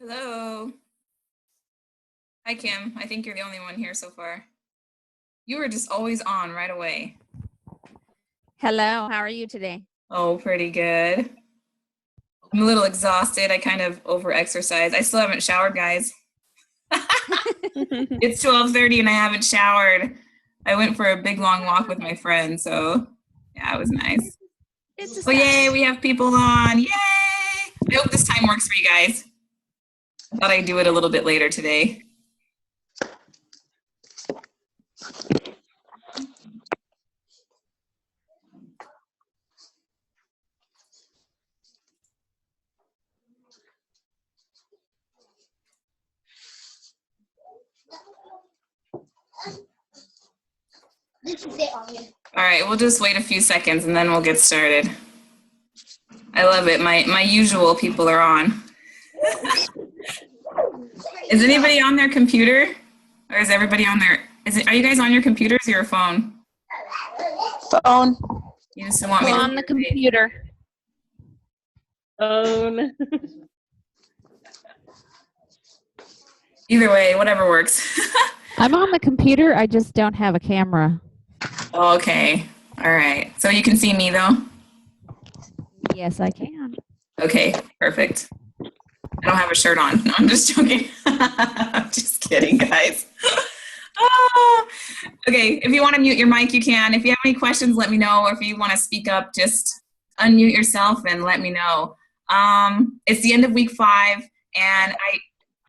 Hello. Hi, Kim. I think you're the only one here so far. You were just always on right away. Hello, how are you today? Oh, pretty good. I'm a little exhausted. I kind of over-exercised. I still haven't showered, guys. It's 12:30 and I haven't showered. I went for a big long walk with my friend, so yeah, it was nice. It's Oh, yay, we have people on. Yay! I hope this time works for you guys. I thought I'd do it a little bit later today. All right, we'll just wait a few seconds and then we'll get started. I love it. My usual people are on. Is anybody on their computer? Or is everybody on their, are you guys on your computers or your phone? Phone. You just want me to on the computer. Phone. Either way, whatever works. I'm on the computer, I just don't have a camera. Okay. All right. So you can see me though? Yes, I can. Okay, perfect. I don't have a shirt on. No, I'm just joking. I'm just kidding, guys. Oh. Okay, if you want to mute your mic, you can. If you have any questions, let me know. Or if you want to speak up, just unmute yourself and let me know. It's the end of week 5, and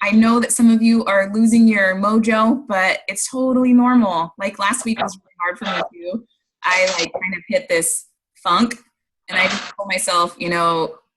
I know that some of you are losing your mojo, but it's totally normal. Like last week was really hard for me too. I kind of hit this funk, and I just told myself,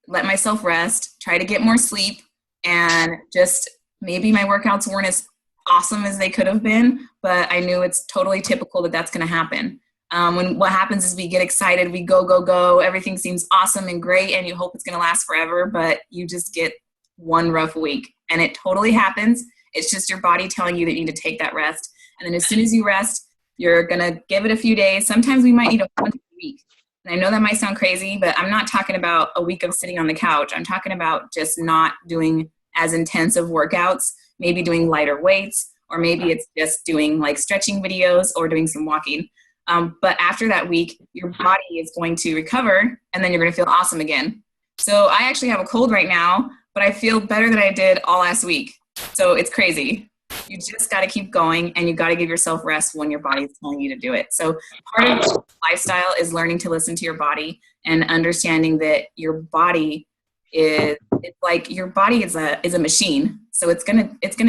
let myself rest, try to get more sleep, and just maybe my workouts weren't as awesome as they could have been, but I knew it's totally typical that that's going to happen. When what happens is we get excited, we go, go, go, everything seems awesome and great, and you hope it's going to last forever, but you just get one rough week, and it totally happens. It's just your body telling you that you need to take that rest, and then as soon as you rest, you're going to give it a few days. Sometimes we might need a whole week. And I know that might sound crazy, but I'm not talking about a week of sitting on the couch. I'm talking about just not doing as intensive workouts, maybe doing lighter weights, or maybe it's just doing like stretching videos or doing some walking. But after that week, your body is going to recover, and then you're going to feel awesome again. So I actually have a cold right now, but I feel better than I did all last week. So it's crazy. You just got to keep going, and you got to give yourself rest when your body is telling you to do it. So part of the lifestyle is learning to listen to your body and understanding that your body is, it's like your body is a machine. So it's gonna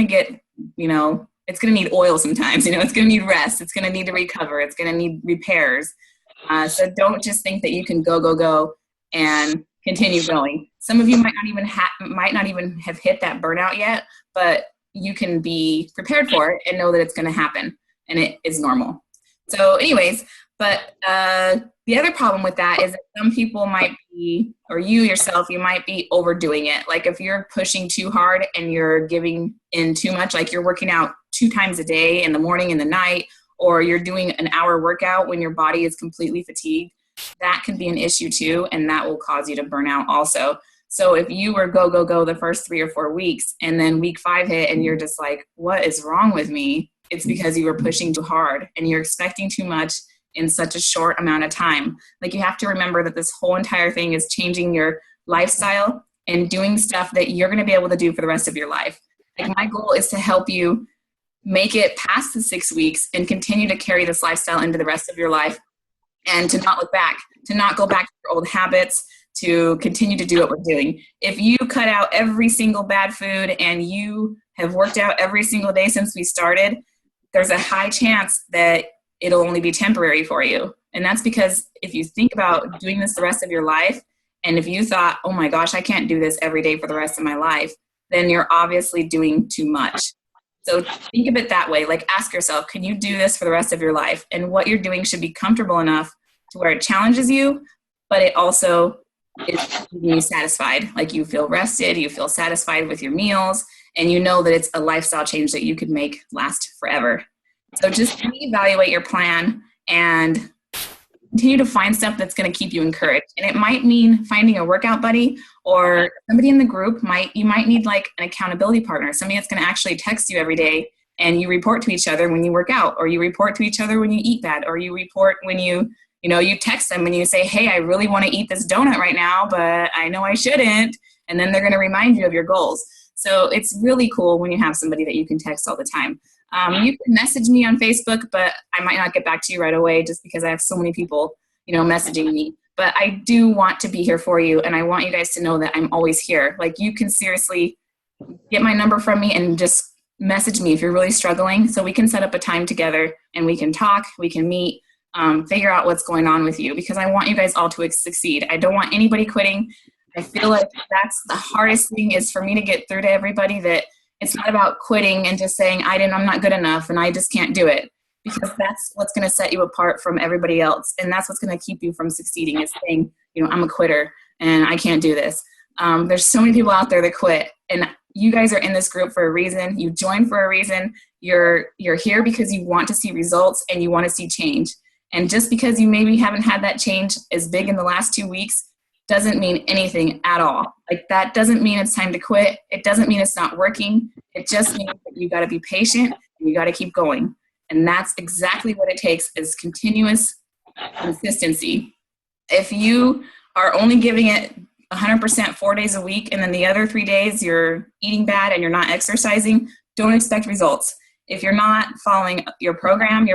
get, it's gonna need oil sometimes. It's gonna need rest. It's gonna need to recover. It's gonna need repairs. So don't just think that you can go and continue going. Some of you might not even have hit that burnout yet, but you can be prepared for it and know that it's going to happen, and it is normal. So anyways, but the other problem with that is that some people might be, or you yourself, you might be overdoing it. Like if you're pushing too hard and you're giving in too much, like you're working out 2 times a day in the morning and the night, or you're doing an hour workout when your body is completely fatigued, that can be an issue too, and that will cause you to burn out also. So if you were go, go, go the first 3 or 4 weeks, and then week 5 hit and you're just like, what is wrong with me? It's because you were pushing too hard and you're expecting too much in such a short amount of time. Like you have to remember that this whole entire thing is changing your lifestyle and doing stuff that you're going to be able to do for the rest of your life. Like my goal is to help you make it past the 6 weeks and continue to carry this lifestyle into the rest of your life, and to not look back, to not go back to your old habits, to continue to do what we're doing. If you cut out every single bad food and you have worked out every single day since we started, there's a high chance that it'll only be temporary for you. And that's because if you think about doing this the rest of your life, and if you thought, oh my gosh, I can't do this every day for the rest of my life, then you're obviously doing too much. So think of it that way. Like ask yourself, can you do this for the rest of your life? And what you're doing should be comfortable enough to where it challenges you, but it also is keeping you satisfied. Like you feel rested, you feel satisfied with your meals, and you know that it's a lifestyle change that you could make last forever. So just reevaluate your plan and continue to find stuff that's going to keep you encouraged. And it might mean finding a workout buddy or somebody in the group. You might need like an accountability partner, somebody that's going to actually text you every day and you report to each other when you work out, or you report to each other when you eat bad, or you report when you text them and you say, hey, I really want to eat this donut right now, but I know I shouldn't. And then they're going to remind you of your goals. So it's really cool when you have somebody that you can text all the time. You can message me on Facebook, but I might not get back to you right away just because I have so many people, messaging me. But I do want to be here for you, and I want you guys to know that I'm always here. Like, you can seriously get my number from me and just message me if you're really struggling, so we can set up a time together and we can talk, we can meet, figure out what's going on with you, because I want you guys all to succeed. I don't want anybody quitting. I feel like that's the hardest thing, is for me to get through to everybody that it's not about quitting and just saying, I'm not good enough and I just can't do it, because that's what's going to set you apart from everybody else. And that's what's going to keep you from succeeding, is saying, I'm a quitter and I can't do this. There's so many people out there that quit, and you guys are in this group for a reason. You joined for a reason. You're here because you want to see results and you want to see change. And just because you maybe haven't had that change as big in the last 2 weeks doesn't mean anything at all. Like, that doesn't mean it's time to quit. It doesn't mean it's not working. It just means that you got to be patient and you got to keep going. And that's exactly what it takes, is continuous consistency. If you are only giving it 100% 4 days a week, and then the other 3 days you're eating bad and you're not exercising, don't expect results. If you're not following your program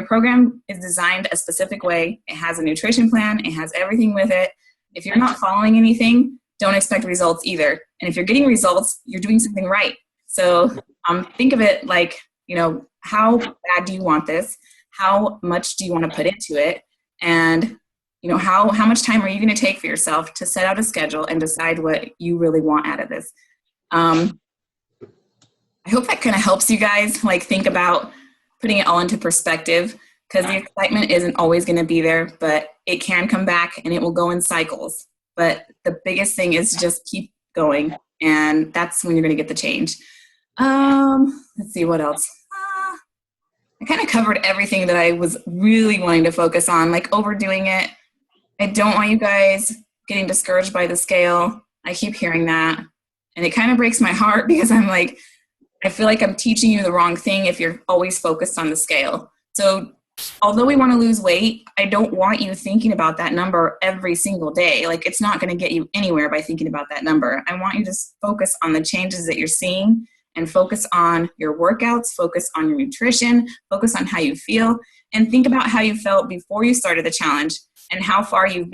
is designed a specific way. It has a nutrition plan. It has everything with it. If you're not following anything, don't expect results either. And if you're getting results, you're doing something right. So think of it like, how bad do you want this? How much do you want to put into it? And, how much time are you going to take for yourself to set out a schedule and decide what you really want out of this? I hope that kind of helps you guys, like, think about putting it all into perspective, because the excitement isn't always going to be there, but it can come back and it will go in cycles. But the biggest thing is just keep going, and that's when you're going to get the change. Let's see, what else? I kind of covered everything that I was really wanting to focus on, like overdoing it. I don't want you guys getting discouraged by the scale. I keep hearing that, and it kind of breaks my heart, because I'm like, I feel like I'm teaching you the wrong thing if you're always focused on the scale. So although we want to lose weight, I don't want you thinking about that number every single day. Like, it's not going to get you anywhere by thinking about that number. I want you to just focus on the changes that you're seeing, and focus on your workouts, focus on your nutrition, focus on how you feel, and think about how you felt before you started the challenge and how far you've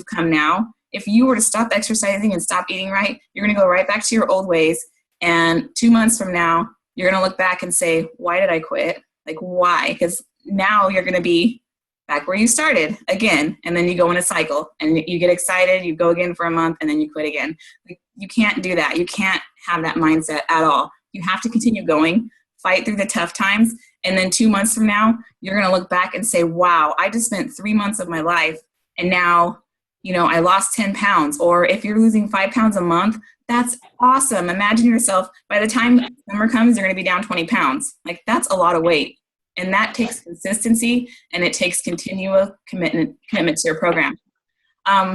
come now. If you were to stop exercising and stop eating right, you're going to go right back to your old ways. And 2 months from now, you're going to look back and say, why did I quit? Like, why? Because now you're going to be back where you started again. And then you go in a cycle and you get excited, you go again for a month, and then you quit again. Like, you can't do that. You can't have that mindset at all. You have to continue going, fight through the tough times. And then 2 months from now, you're going to look back and say, wow, I just spent 3 months of my life, and now, I lost 10 pounds. Or if you're losing 5 pounds a month, that's awesome. Imagine yourself, by the time summer comes, you're going to be down 20 pounds. Like, that's a lot of weight. And that takes consistency, and it takes continual commitment to your program.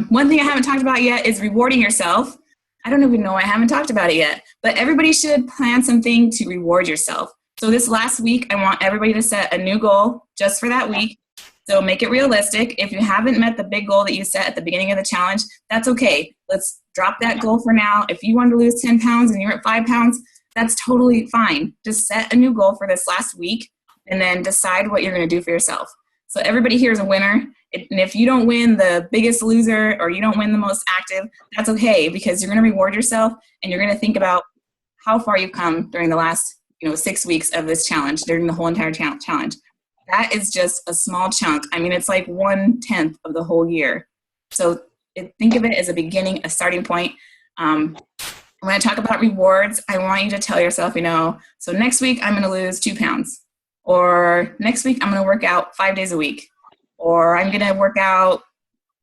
One thing I haven't talked about yet is rewarding yourself. I don't even know, I haven't talked about it yet, but everybody should plan something to reward yourself. So this last week, I want everybody to set a new goal just for that week. So make it realistic. If you haven't met the big goal that you set at the beginning of the challenge, that's okay. Let's drop that goal for now. If you wanted to lose 10 pounds and you're at 5 pounds, that's totally fine. Just set a new goal for this last week, and then decide what you're going to do for yourself. So everybody here is a winner. And if you don't win the biggest loser, or you don't win the most active, that's okay, because you're going to reward yourself, and you're going to think about how far you've come during the last 6 weeks of this challenge, during the whole entire challenge. That is just a small chunk. I mean, it's like 1/10 of the whole year. So think of it as a beginning, a starting point. When I talk about rewards, I want you to tell yourself, so next week I'm going to lose 2 pounds. Or next week I'm going to work out 5 days a week. Or I'm going to work out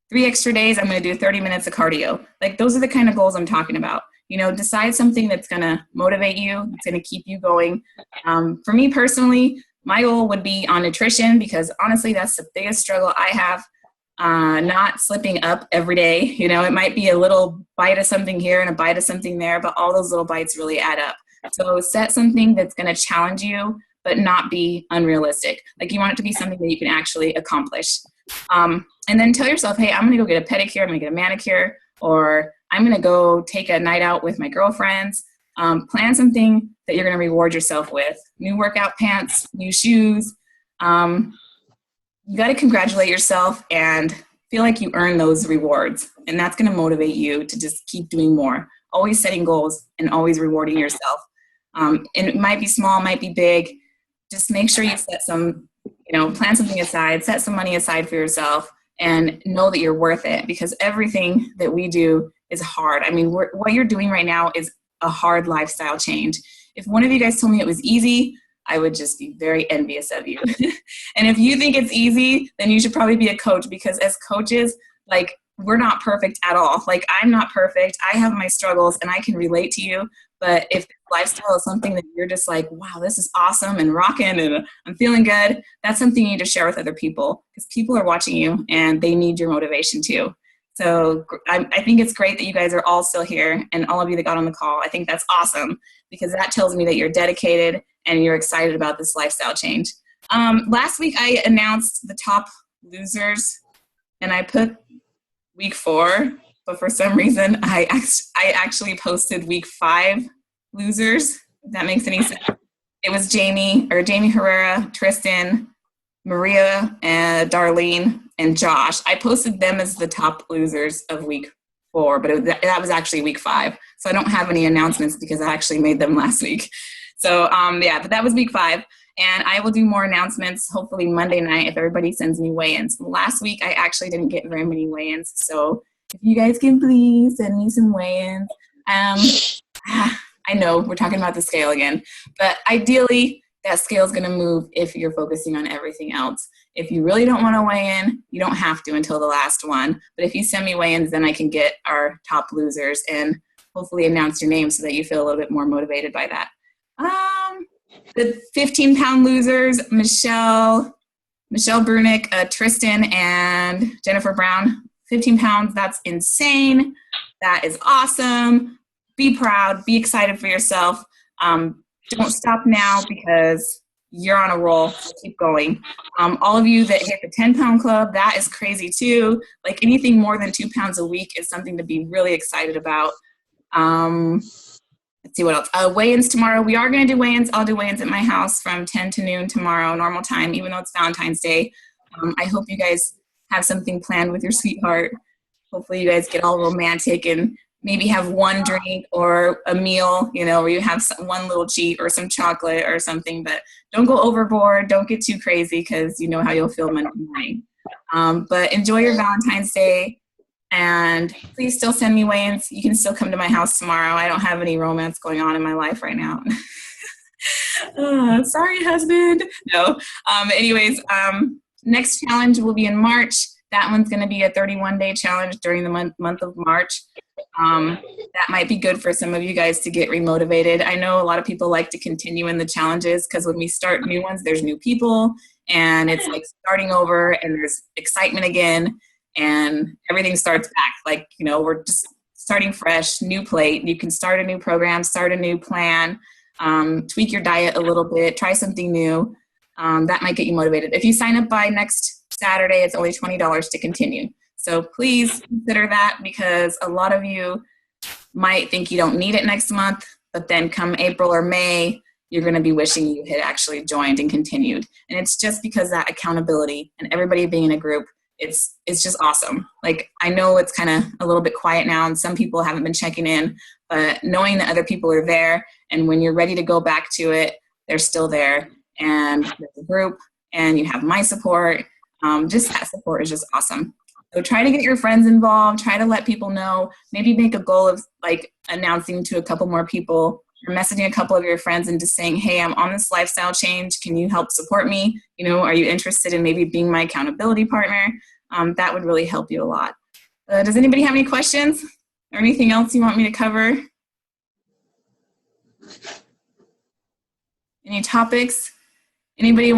3 extra days. I'm going to do 30 minutes of cardio. Like, those are the kind of goals I'm talking about. Decide something that's going to motivate you. It's going to keep you going. For me personally, my goal would be on nutrition, because honestly, that's the biggest struggle I have. not slipping up every day. You know, it might be a little bite of something here and a bite of something there, but all those little bites really add up. So set something that's going to challenge you, but not be unrealistic. Like you want it to be something that you can actually accomplish. And then tell yourself, hey, I'm going to go get a pedicure, I'm going to get a manicure, or I'm going to go take a night out with my girlfriends. Plan something that you're going to reward yourself with. New workout pants, new shoes. You got to congratulate yourself and feel like you earn those rewards. And that's going to motivate you to just keep doing more. Always setting goals and always rewarding yourself. And it might be small, might be big. Just make sure you set some, plan something aside, set some money aside for yourself, and know that you're worth it, because everything that we do is hard. I mean, what you're doing right now is a hard lifestyle change. If one of you guys told me it was easy, I would just be very envious of you. And if you think it's easy, then you should probably be a coach, because as coaches, like, we're not perfect at all. Like, I'm not perfect. I have my struggles and I can relate to you. But if lifestyle is something that you're just like, wow, this is awesome and rocking and I'm feeling good, that's something you need to share with other people, because people are watching you and they need your motivation too. So I think it's great that you guys are all still here, and all of you that got on the call. I think that's awesome, because that tells me that you're dedicated and you're excited about this lifestyle change. Last week I announced the top losers, and I put week 4, but for some reason I actually posted week 5 losers, if that makes any sense. It was Jamie Herrera, Tristan, Maria, and Darlene, and Josh. I posted them as the top losers of week 4, but that was actually week 5. So I don't have any announcements because I actually made them last week. So but that was week 5. And I will do more announcements hopefully Monday night if everybody sends me weigh-ins. Last week I actually didn't get very many weigh-ins. So if you guys can please send me some weigh-ins. I know we're talking about the scale again, but ideally that scale is going to move if you're focusing on everything else. If you really don't want to weigh in, you don't have to until the last one. But if you send me weigh-ins, then I can get our top losers and hopefully announce your name so that you feel a little bit more motivated by that. The 15-pound losers, Michelle Brunick, Tristan, and Jennifer Brown. 15 pounds, that's insane. That is awesome. Be proud, be excited for yourself. Don't stop now, because you're on a roll. Keep going. All of you that hit the 10-pound club, that is crazy too. Like, anything more than 2 pounds a week is something to be really excited about. Let's see what else. Weigh-ins tomorrow. We are going to do weigh-ins. I'll do weigh-ins at my house from 10 to noon tomorrow, normal time, even though it's Valentine's Day. I hope you guys have something planned with your sweetheart. Hopefully you guys get all romantic and maybe have one drink or a meal, where you have one little cheat or some chocolate or something. But don't go overboard. Don't get too crazy, because you know how you'll feel Monday morning. But enjoy your Valentine's Day. And please still send me weigh-ins. You can still come to my house tomorrow. I don't have any romance going on in my life right now. Sorry, husband. No. Next challenge will be in March. That one's going to be a 31-day challenge during the month of March. That might be good for some of you guys to get remotivated. I know a lot of people like to continue in the challenges, because when we start new ones, there's new people, and it's like starting over, and there's excitement again, and everything starts back. Like, we're just starting fresh, new plate. You can start a new program, start a new plan, tweak your diet a little bit, try something new. That might get you motivated. If you sign up by next Saturday, it's only $20 to continue. So please consider that, because a lot of you might think you don't need it next month, but then come April or May, you're going to be wishing you had actually joined and continued. And it's just because that accountability and everybody being in a group, it's just awesome. Like, I know it's kind of a little bit quiet now and some people haven't been checking in, but knowing that other people are there, and when you're ready to go back to it, they're still there, and there's a group, and you have my support. Just that support is just awesome. So try to get your friends involved, try to let people know, maybe make a goal of like announcing to a couple more people, or messaging a couple of your friends and just saying, hey, I'm on this lifestyle change. Can you help support me? Are you interested in maybe being my accountability partner? That would really help you a lot. Does anybody have any questions or anything else you want me to cover? Any topics? Anybody